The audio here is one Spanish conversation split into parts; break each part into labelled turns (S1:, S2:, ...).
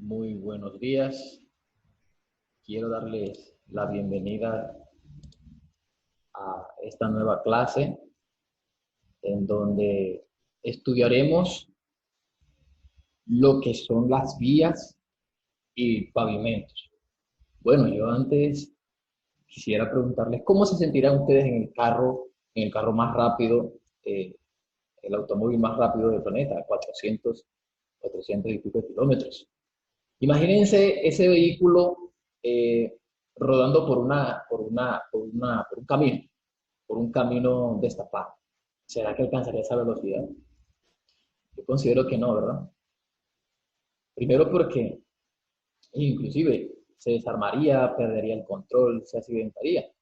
S1: Muy buenos días. Quiero darles la bienvenida a esta nueva clase en donde estudiaremos lo que son las vías y pavimentos. Bueno, yo antes quisiera preguntarles cómo se sentirán ustedes en el carro más rápido, el automóvil más rápido del planeta, 400 y pico de kilómetros. Imagínense ese vehículo rodando por un camino destapado. ¿Será que alcanzaría esa velocidad? Yo considero que no, ¿verdad? Primero porque inclusive se desarmaría, perdería el control, se accidentaría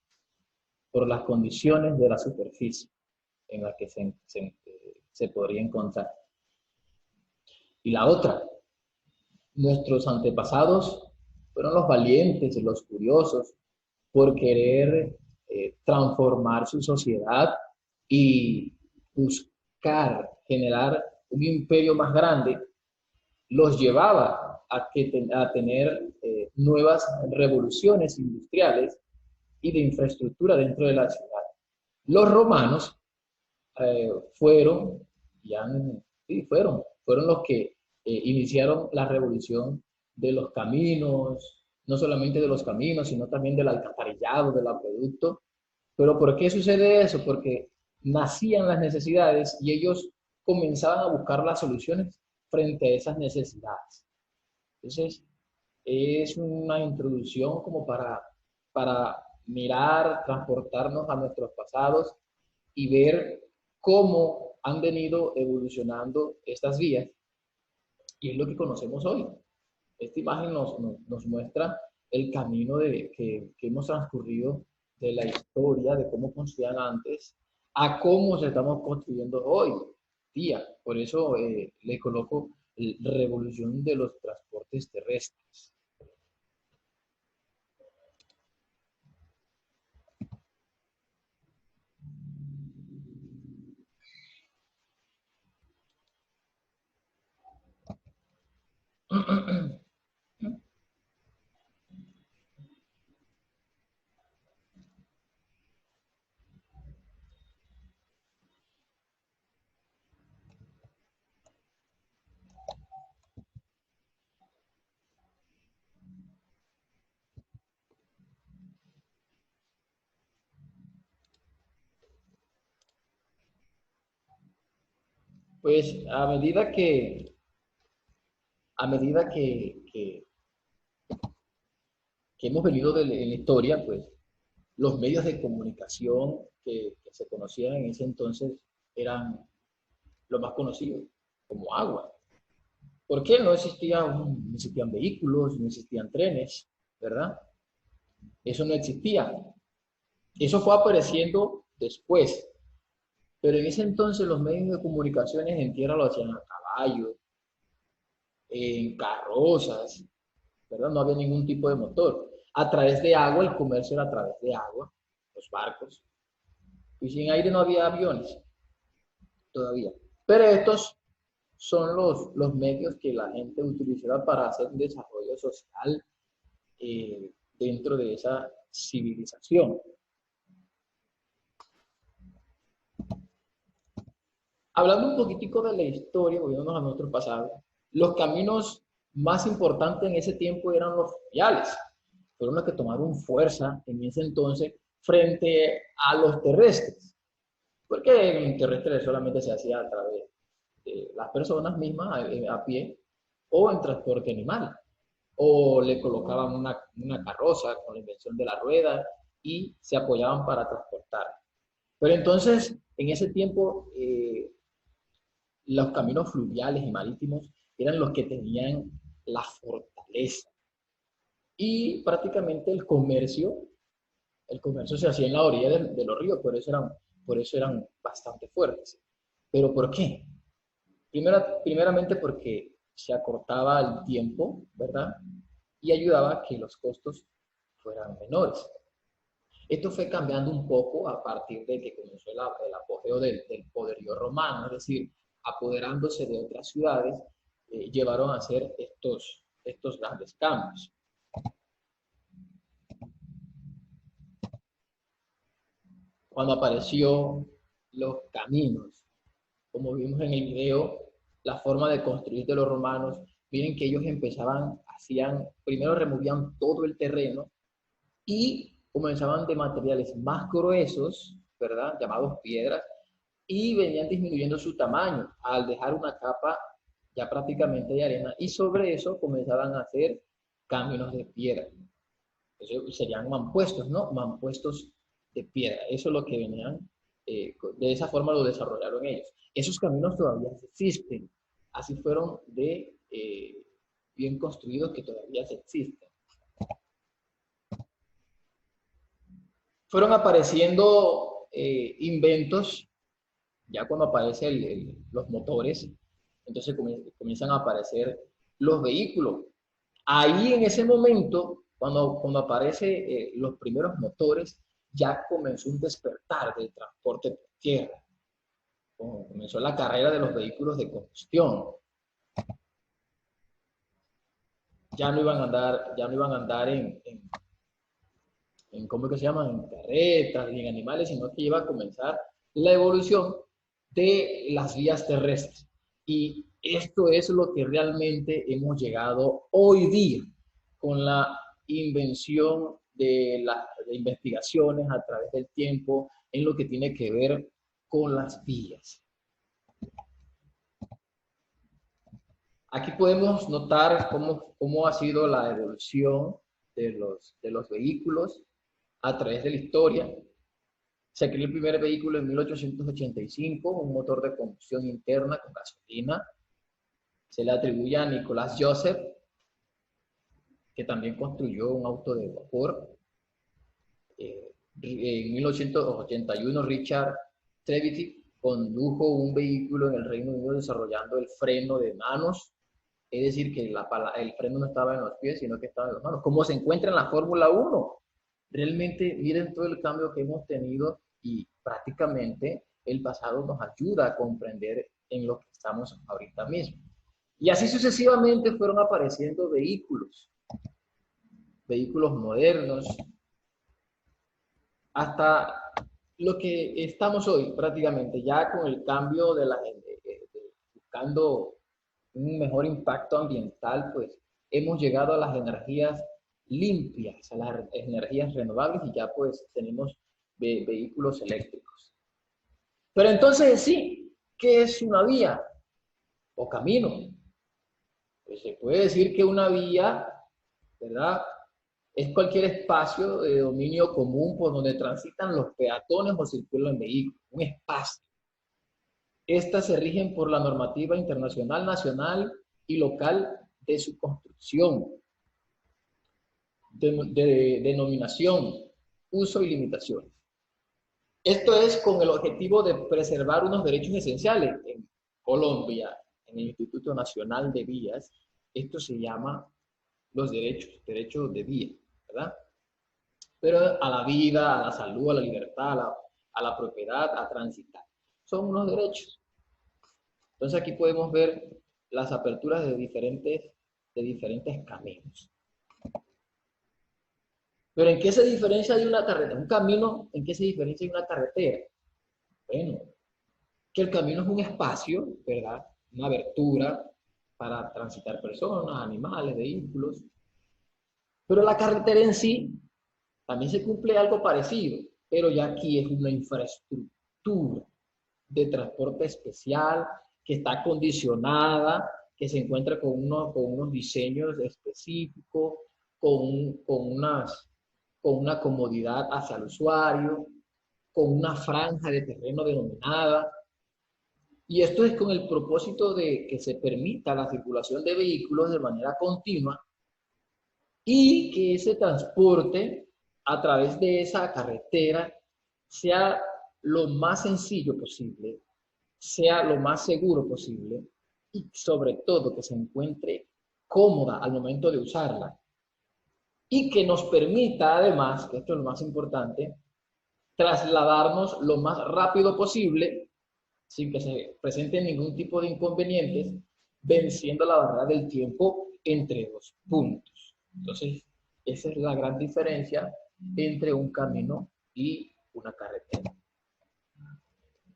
S1: por las condiciones de la superficie en la que se podría encontrar. Y la otra, nuestros antepasados fueron los valientes, los curiosos, por querer transformar su sociedad y buscar generar un imperio más grande, los llevaba a tener nuevas revoluciones industriales y de infraestructura dentro de la ciudad. Los romanos fueron, fueron los que iniciaron la revolución de los caminos, no solamente de los caminos, sino también del alcantarillado, del acueducto. Pero ¿por qué sucede eso? Porque nacían las necesidades y ellos comenzaban a buscar las soluciones frente a esas necesidades. Entonces, es una introducción como para mirar, transportarnos a nuestros pasados y ver cómo han venido evolucionando estas vías. Y es lo que conocemos hoy. Esta imagen nos muestra el camino que hemos transcurrido de la historia, de cómo construían antes, a cómo se estamos construyendo hoy día. Por eso le coloco revolución de los transportes terrestres. Pues a medida que hemos venido en la historia, pues los medios de comunicación que se conocían en ese entonces eran lo más conocido, como agua. ¿Por qué no existían vehículos, no existían trenes, verdad? Eso no existía. Eso fue apareciendo después. Pero en ese entonces los medios de comunicaciones en tierra lo hacían a caballo, en carrozas, ¿verdad? No había ningún tipo de motor. A través de agua, el comercio era a través de agua, los barcos. Y sin aire no había aviones todavía. Pero estos son los medios que la gente utilizará para hacer un desarrollo social dentro de esa civilización. Hablando un poquitico de la historia, volviéndonos a nuestro pasado, los caminos más importantes en ese tiempo eran los fluviales. Fueron los que tomaron fuerza en ese entonces frente a los terrestres. Porque en terrestre solamente se hacía a través de las personas mismas a pie o en transporte animal. O le colocaban una carroza con la invención de la rueda y se apoyaban para transportar. Pero entonces, en ese tiempo, los caminos fluviales y marítimos eran los que tenían la fortaleza. y prácticamente el comercio se hacía en la orilla de los ríos, por eso eran bastante fuertes. ¿Pero por qué? Primeramente porque se acortaba el tiempo, ¿verdad? Y ayudaba a que los costos fueran menores. Esto fue cambiando un poco a partir de que comenzó el apogeo del poderío romano, es decir, apoderándose de otras ciudades, llevaron a hacer estos grandes cambios. Cuando apareció los caminos, como vimos en el video, la forma de construir de los romanos, miren que ellos primero removían todo el terreno y comenzaban de materiales más gruesos, ¿verdad? Llamados piedras, y venían disminuyendo su tamaño al dejar una capa ya prácticamente de arena, y sobre eso comenzaban a hacer caminos de piedra. Eso serían mampuestos, ¿no? Mampuestos de piedra. Eso es lo que venían, de esa forma lo desarrollaron ellos. Esos caminos todavía existen. Así fueron bien construidos que todavía existen. Fueron apareciendo inventos, ya cuando aparecen los motores, entonces comienzan a aparecer los vehículos. Ahí en ese momento, cuando aparecen los primeros motores, ya comenzó un despertar del transporte por tierra. Comenzó la carrera de los vehículos de combustión. Ya no iban a andar ¿cómo es que se llaman? En carretas y en animales, sino que iba a comenzar la evolución de las vías terrestres. Y esto es lo que realmente hemos llegado hoy día con la invención de investigaciones a través del tiempo en lo que tiene que ver con las vías. Aquí podemos notar cómo ha sido la evolución de los vehículos a través de la historia. Se creó el primer vehículo en 1885, un motor de combustión interna con gasolina. Se le atribuye a Nicolás Joseph, que también construyó un auto de vapor. En 1881, Richard Trevithick condujo un vehículo en el Reino Unido desarrollando el freno de manos, es decir, que el freno no estaba en los pies, sino que estaba en las manos, como se encuentra en la Fórmula 1. Realmente, miren todo el cambio que hemos tenido y prácticamente el pasado nos ayuda a comprender en lo que estamos ahorita mismo. Y así sucesivamente fueron apareciendo vehículos modernos, hasta lo que estamos hoy prácticamente, ya con el cambio buscando un mejor impacto ambiental, pues hemos llegado a las energías limpias, a las energías renovables, y ya pues tenemos vehículos eléctricos. Pero entonces sí, ¿qué es una vía o camino? Pues se puede decir que una vía, ¿verdad?, es cualquier espacio de dominio común por donde transitan los peatones o circulan vehículos, un espacio. Estas se rigen por la normativa internacional, nacional y local de su construcción, de denominación, uso y limitaciones. Esto es con el objetivo de preservar unos derechos esenciales. En Colombia, en el Instituto Nacional de Vías, esto se llama los derechos de vía, ¿verdad? Pero a la vida, a la salud, a la libertad, a la propiedad, a transitar. Son unos derechos. Entonces aquí podemos ver las aperturas de diferentes caminos. Pero ¿en qué se diferencia de una carretera? Un camino, ¿en qué se diferencia de una carretera? Bueno, que el camino es un espacio, ¿verdad? Una abertura para transitar personas, animales, vehículos. Pero la carretera en sí también se cumple algo parecido, pero ya aquí es una infraestructura de transporte especial que está condicionada, que se encuentra con unos diseños específicos, con una comodidad hacia el usuario, con una franja de terreno denominada. Y esto es con el propósito de que se permita la circulación de vehículos de manera continua y que ese transporte a través de esa carretera sea lo más sencillo posible, sea lo más seguro posible y sobre todo que se encuentre cómoda al momento de usarla y que nos permita además, que esto es lo más importante, trasladarnos lo más rápido posible sin que se presente ningún tipo de inconvenientes, venciendo la barrera del tiempo entre dos puntos. Entonces, esa es la gran diferencia entre un camino y una carretera.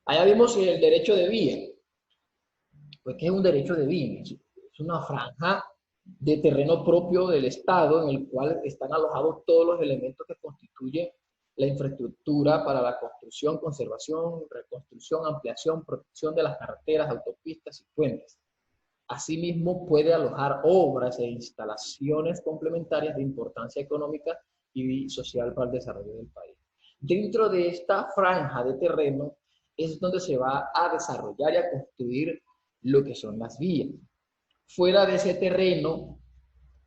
S1: Allá vimos el derecho de vía. Pues, ¿qué es un derecho de vía? Es una franja de terreno propio del Estado en el cual están alojados todos los elementos que constituyen la infraestructura para la construcción, conservación, reconstrucción, ampliación, protección de las carreteras, autopistas y puentes. Asimismo, puede alojar obras e instalaciones complementarias de importancia económica y social para el desarrollo del país. Dentro de esta franja de terreno es donde se va a desarrollar y a construir lo que son las vías. Fuera de ese terreno,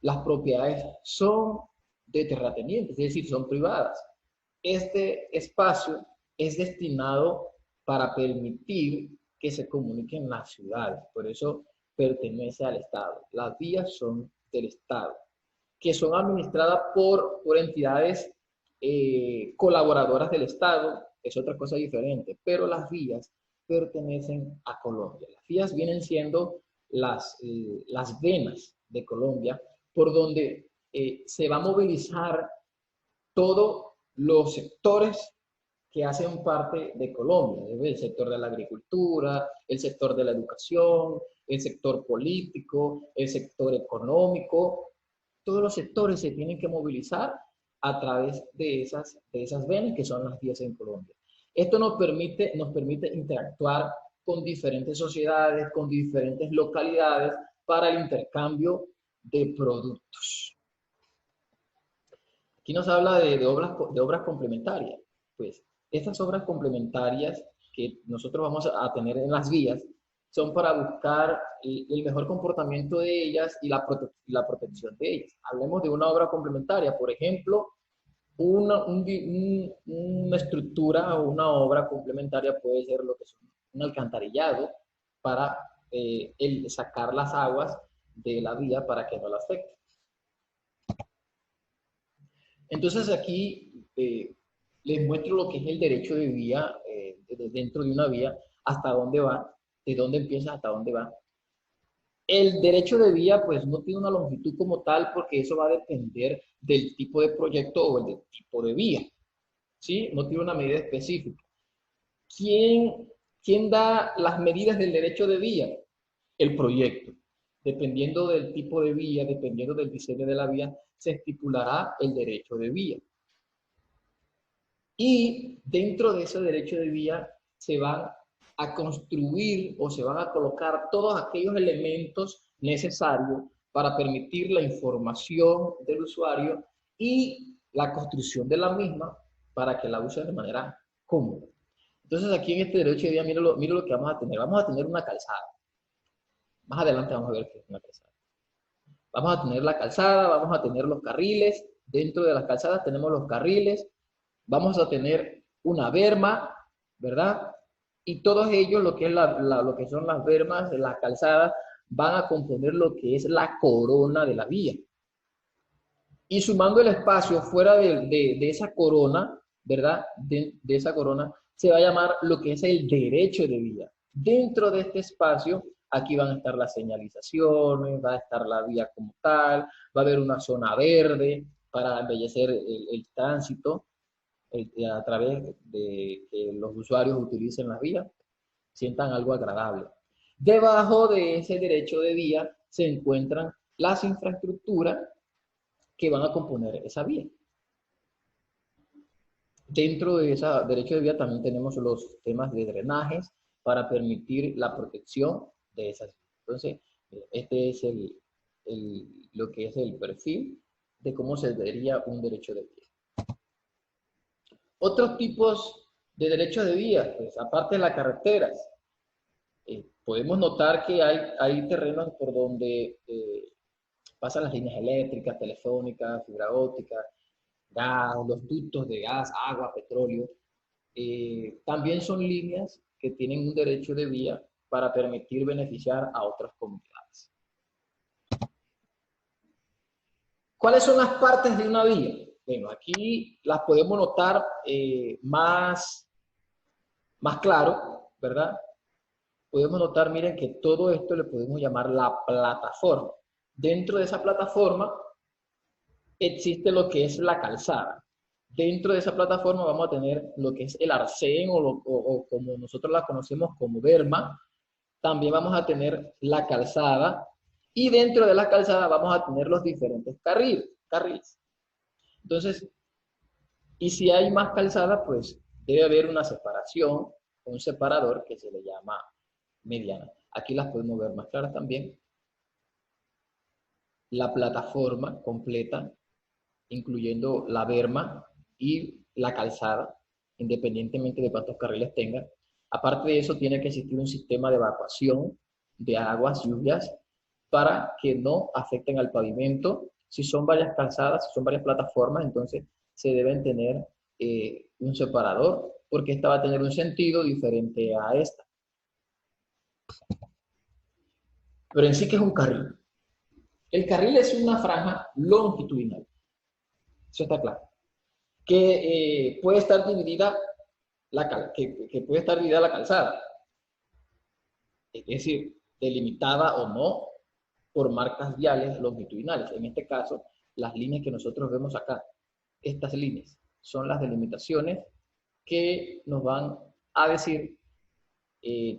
S1: las propiedades son de terratenientes, es decir, son privadas. Este espacio es destinado para permitir que se comuniquen las ciudades, por eso pertenece al Estado. Las vías son del Estado, que son administradas por entidades colaboradoras del Estado, es otra cosa diferente, pero las vías pertenecen a Colombia. Las vías vienen siendo las venas de Colombia por donde se va a movilizar todos los sectores que hacen parte de Colombia, el sector de la agricultura, el sector de la educación, el sector político, el sector económico. Todos los sectores se tienen que movilizar a través de esas venas que son las vías en Colombia. Esto nos permite interactuar con diferentes sociedades, con diferentes localidades para el intercambio de productos. Aquí nos habla de obras complementarias. Pues estas obras complementarias que nosotros vamos a tener en las vías son para buscar el mejor comportamiento de ellas y la protección de ellas. Hablemos de una obra complementaria, por ejemplo, una estructura o una obra complementaria puede ser lo que es un alcantarillado para sacar las aguas de la vía para que no la afecten. Entonces aquí les muestro lo que es el derecho de vía dentro de una vía, hasta dónde va, de dónde empieza hasta dónde va. El derecho de vía pues no tiene una longitud como tal porque eso va a depender del tipo de proyecto o del tipo de vía, ¿sí? No tiene una medida específica. ¿Quién da las medidas del derecho de vía? El proyecto. Dependiendo del tipo de vía, dependiendo del diseño de la vía, se estipulará el derecho de vía. Y dentro de ese derecho de vía se van a construir o se van a colocar todos aquellos elementos necesarios para permitir la información del usuario y la construcción de la misma para que la use de manera cómoda. Entonces aquí en este derecho de vía, mire lo que vamos a tener. Vamos a tener una calzada. Más adelante vamos a ver qué es una calzada. Vamos a tener la calzada, vamos a tener los carriles. Dentro de las calzadas tenemos los carriles. Vamos a tener una berma, ¿verdad? Y todos ellos, lo que son las bermas, las calzadas, van a componer lo que es la corona de la vía. Y sumando el espacio fuera de esa corona, ¿verdad? De esa corona, se va a llamar lo que es el derecho de vía. Dentro de este espacio, aquí van a estar las señalizaciones, va a estar la vía como tal, va a haber una zona verde para embellecer el tránsito a través de que los usuarios utilicen las vías, sientan algo agradable. Debajo de ese derecho de vía se encuentran las infraestructuras que van a componer esa vía. Dentro de ese derecho de vía también tenemos los temas de drenajes para permitir la protección de esas vías. Entonces, este es lo que es el perfil de cómo se vería un derecho de vía. Otros tipos de derechos de vía, pues aparte de las carreteras, podemos notar que hay terrenos por donde pasan las líneas eléctricas, telefónicas, fibra óptica, gas, los ductos de gas, agua, petróleo. También son líneas que tienen un derecho de vía para permitir beneficiar a otras comunidades. ¿Cuáles son las partes de una vía? Bueno, aquí las podemos notar más claro, ¿verdad? Podemos notar, miren, que todo esto le podemos llamar la plataforma. Dentro de esa plataforma existe lo que es la calzada. Dentro de esa plataforma vamos a tener lo que es el arcén o como nosotros la conocemos como berma. También vamos a tener la calzada y dentro de la calzada vamos a tener los diferentes carriles. Entonces, y si hay más calzada, pues debe haber una separación, un separador que se le llama mediana. Aquí las podemos ver más claras también. La plataforma completa, incluyendo la berma y la calzada, independientemente de cuántos carriles tenga. Aparte de eso, tiene que existir un sistema de evacuación de aguas, lluvias, para que no afecten al pavimento. Si son varias calzadas, si son varias plataformas, entonces se deben tener un separador, porque esta va a tener un sentido diferente a esta. Pero en sí, ¿qué es un carril? El carril es una franja longitudinal, eso está claro, que puede estar dividida que puede estar dividida la calzada, es decir, delimitada o no por marcas viales longitudinales. En este caso, las líneas que nosotros vemos acá, estas líneas, son las delimitaciones que nos van a decir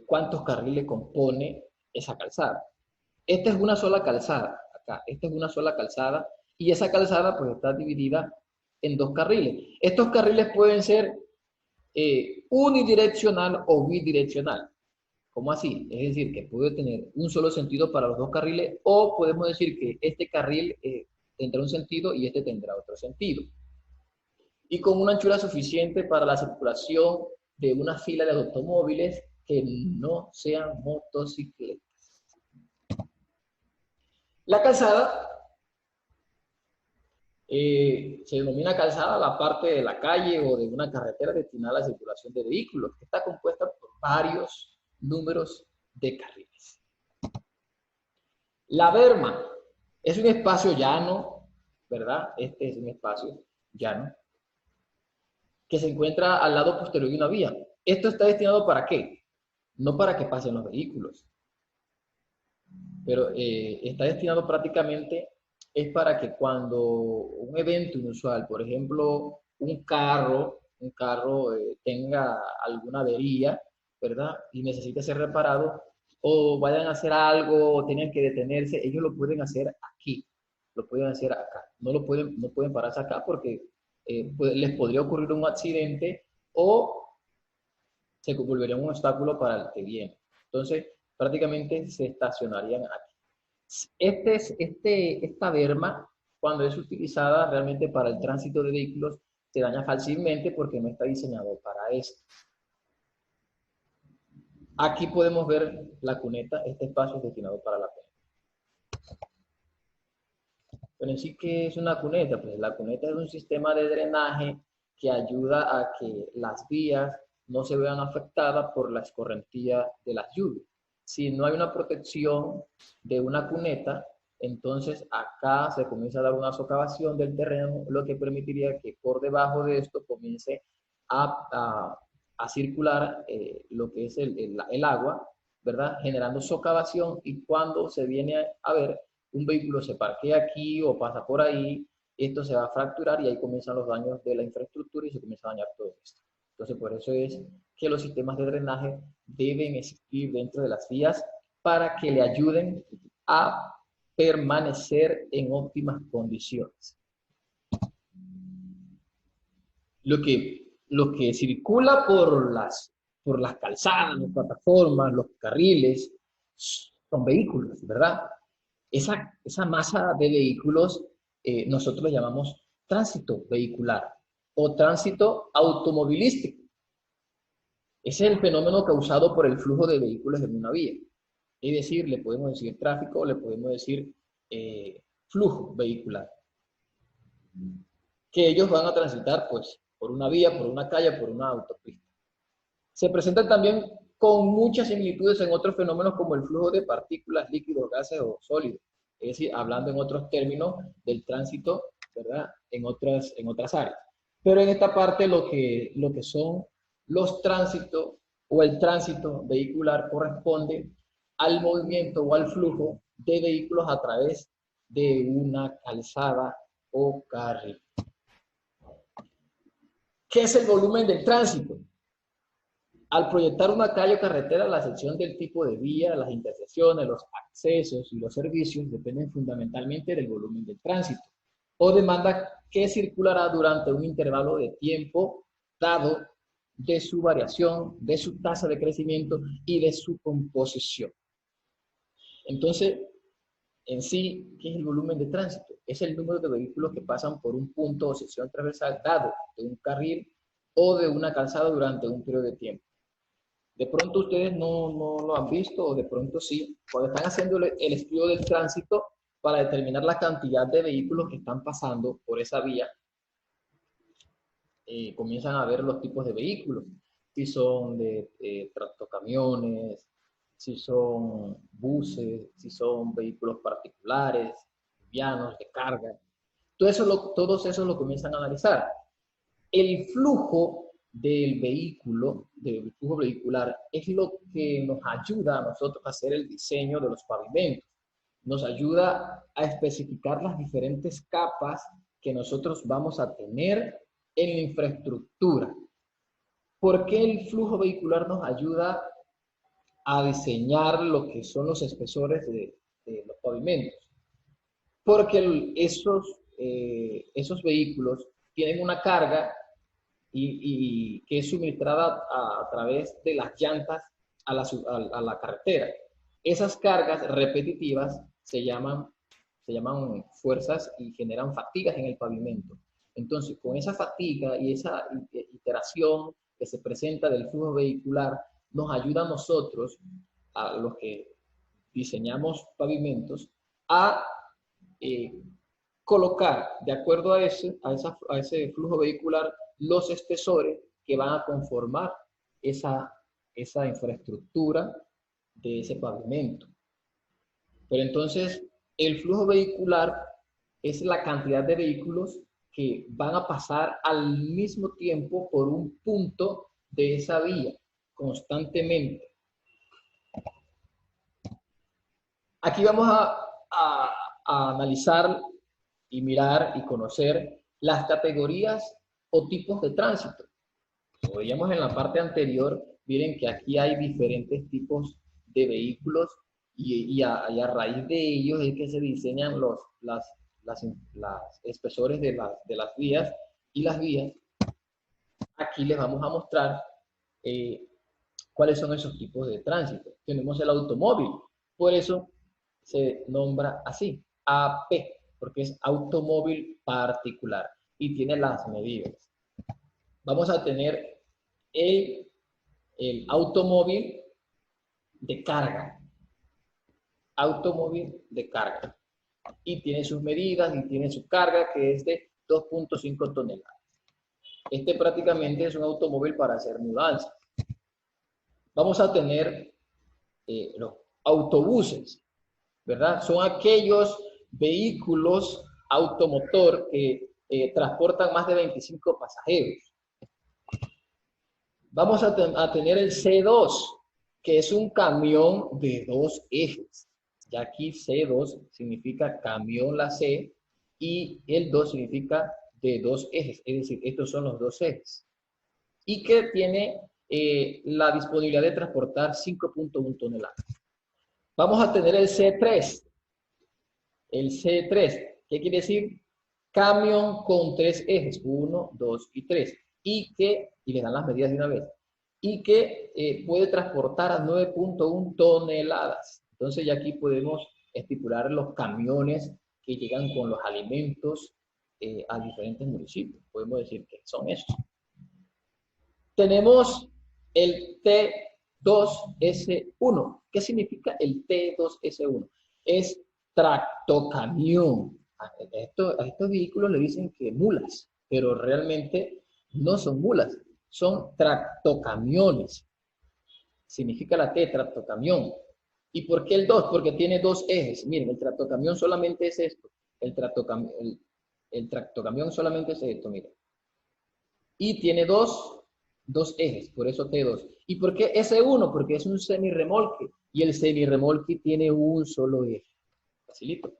S1: cuántos carriles compone esa calzada. Esta es una sola calzada, acá, esta es una sola calzada, y esa calzada pues está dividida en dos carriles. Estos carriles pueden ser unidireccional o bidireccional. ¿Cómo así? Es decir, que puede tener un solo sentido para los dos carriles, o podemos decir que este carril tendrá un sentido y este tendrá otro sentido. Y con una anchura suficiente para la circulación de una fila de automóviles que no sean motocicletas. La calzada se denomina calzada la parte de la calle o de una carretera destinada a la circulación de vehículos, que está compuesta por varios números de carriles. La berma es un espacio llano, ¿verdad? Este es un espacio llano que se encuentra al lado posterior de una vía. ¿Esto está destinado para qué? No para que pasen los vehículos, pero está destinado prácticamente es para que cuando un evento inusual, por ejemplo, un carro tenga alguna avería, ¿verdad? Y necesite ser reparado, o vayan a hacer algo, o tengan que detenerse, ellos lo pueden hacer aquí, lo pueden hacer acá. No pueden pararse acá porque les podría ocurrir un accidente o se volvería un obstáculo para el que viene. Entonces, prácticamente se estacionarían aquí. Esta berma, cuando es utilizada realmente para el tránsito de vehículos, se daña fácilmente porque no está diseñado para esto. Aquí podemos ver la cuneta, este espacio es destinado para la cuneta. Pero en sí, ¿qué es una cuneta? Pues la cuneta es un sistema de drenaje que ayuda a que las vías no se vean afectadas por la escorrentía de las lluvias. Si no hay una protección de una cuneta, entonces acá se comienza a dar una socavación del terreno, lo que permitiría que por debajo de esto comience a circular lo que es el agua, ¿verdad? Generando socavación, y cuando se viene a ver, un vehículo se parquea aquí o pasa por ahí, esto se va a fracturar y ahí comienzan los daños de la infraestructura y se comienza a dañar todo esto. Entonces, por eso es que los sistemas de drenaje deben existir dentro de las vías para que le ayuden a permanecer en óptimas condiciones. Lo que circula por las calzadas, las plataformas, los carriles, son vehículos, ¿verdad? Esa masa de vehículos nosotros le llamamos tránsito vehicular o tránsito automovilístico. Ese es el fenómeno causado por el flujo de vehículos en una vía. Es decir, le podemos decir tráfico, le podemos decir flujo vehicular, que ellos van a transitar pues por una vía, por una calle, por una autopista. Se presentan también con muchas similitudes en otros fenómenos como el flujo de partículas, líquidos, gases o sólidos. Es decir, hablando en otros términos del tránsito, ¿verdad? En otras áreas. Pero en esta parte lo que son los tránsitos o el tránsito vehicular corresponde al movimiento o al flujo de vehículos a través de una calzada o carril. ¿Qué es el volumen del tránsito? Al proyectar una calle o carretera, la sección del tipo de vía, las intersecciones, los accesos y los servicios dependen fundamentalmente del volumen del tránsito o demanda que circulará durante un intervalo de tiempo dado, de su variación, de su tasa de crecimiento y de su composición. Entonces, en sí, ¿qué es el volumen de tránsito? Es el número de vehículos que pasan por un punto o sección transversal dado de un carril o de una calzada durante un periodo de tiempo. De pronto ustedes no lo han visto, o de pronto sí, cuando están haciendo el estudio del tránsito para determinar la cantidad de vehículos que están pasando por esa vía, comienzan a ver los tipos de vehículos, si son de tractocamiones, si son buses, si son vehículos particulares, livianos, de carga. Todos esos lo comienzan a analizar. El flujo del flujo vehicular, es lo que nos ayuda a nosotros a hacer el diseño de los pavimentos. Nos ayuda a especificar las diferentes capas que nosotros vamos a tener en la infraestructura. ¿Por qué el flujo vehicular nos ayuda a diseñar lo que son los espesores de los pavimentos? Porque esos vehículos tienen una carga y que es suministrada a través de las llantas a la carretera. Esas cargas repetitivas se llaman fuerzas y generan fatigas en el pavimento. Entonces, con esa fatiga y esa iteración que se presenta del flujo vehicular, nos ayuda a nosotros, a los que diseñamos pavimentos, a colocar, de acuerdo a ese flujo vehicular, los espesores que van a conformar esa infraestructura de ese pavimento. Pero entonces, el flujo vehicular es la cantidad de vehículos que van a pasar al mismo tiempo por un punto de esa vía, constantemente. Aquí vamos a analizar y mirar y conocer las categorías o tipos de tránsito. Como veíamos en la parte anterior, miren que aquí hay diferentes tipos de vehículos y a raíz de ellos es que se diseñan los espesores de las vías y las vías. Aquí les vamos a mostrar cuáles son esos tipos de tránsito. Tenemos el automóvil, por eso se nombra así, AP, porque es automóvil particular y tiene las medidas. Vamos a tener el automóvil de carga. Automóvil de carga. Y tiene sus medidas y tiene su carga, que es de 2.5 toneladas. Este prácticamente es un automóvil para hacer mudanzas. Vamos a tener los autobuses, ¿verdad? Son aquellos vehículos automotor que transportan más de 25 pasajeros. Vamos a tener el C2, que es un camión de 2 ejes. Ya aquí C2 significa camión la C y el 2 significa de 2 ejes, es decir, estos son los 2 ejes. Y que tiene la disponibilidad de transportar 5.1 toneladas. Vamos a tener el C3. El C3, ¿qué quiere decir? Camión con 3 ejes, 1, 2 y 3. Y le dan las medidas de una vez, y que puede transportar a 9.1 toneladas. Entonces ya aquí podemos estipular los camiones que llegan con los alimentos a diferentes municipios. Podemos decir que son esos. Tenemos el T2S1. ¿Qué significa el T2S1? Es tractocamión. A estos vehículos le dicen que mulas, pero realmente no son mulas, son tractocamiones. Significa la T, tractocamión. ¿Y por qué el 2? Porque tiene dos ejes. Miren, el tractocamión solamente es esto. El tractocamión solamente es esto, miren. Y tiene dos ejes, por eso T2. ¿Y por qué S1? Porque es un semirremolque. Y el semirremolque tiene un solo eje. Facilito.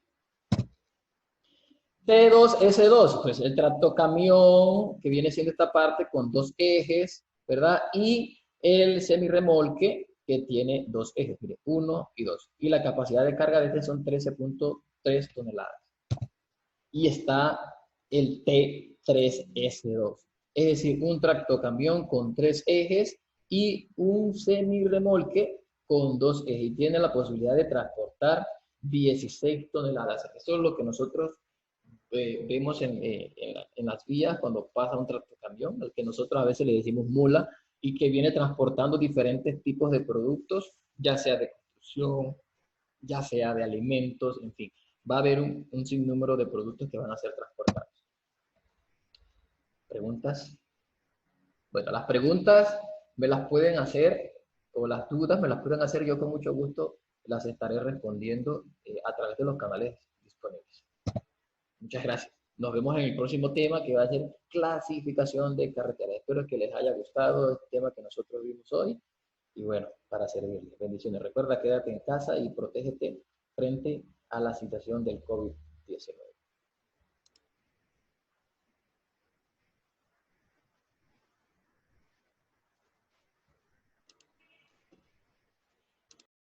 S1: T2, S2, pues el tractocamión, que viene siendo esta parte con dos ejes, ¿verdad? Y el semirremolque, que tiene dos ejes, mire, 1 y 2. Y la capacidad de carga de este son 13.3 toneladas. Y está el T3S2, es decir, un tractocamión con tres ejes y un semirremolque con dos ejes. Y tiene la posibilidad de transportar 16 toneladas. Eso es lo que nosotros vemos en las vías cuando pasa un tractocamión, al que nosotros a veces le decimos mula, y que viene transportando diferentes tipos de productos, ya sea de construcción, ya sea de alimentos, en fin. Va a haber un sinnúmero de productos que van a ser transportados. ¿Preguntas? Bueno, las preguntas me las pueden hacer, o las dudas me las pueden hacer, yo con mucho gusto las estaré respondiendo a través de los canales disponibles. Muchas gracias. Nos vemos en el próximo tema, que va a ser clasificación de carreteras. Espero que les haya gustado el tema que nosotros vimos hoy. Y bueno, para servirles. Bendiciones. Recuerda, quédate en casa y protégete frente a la situación del COVID.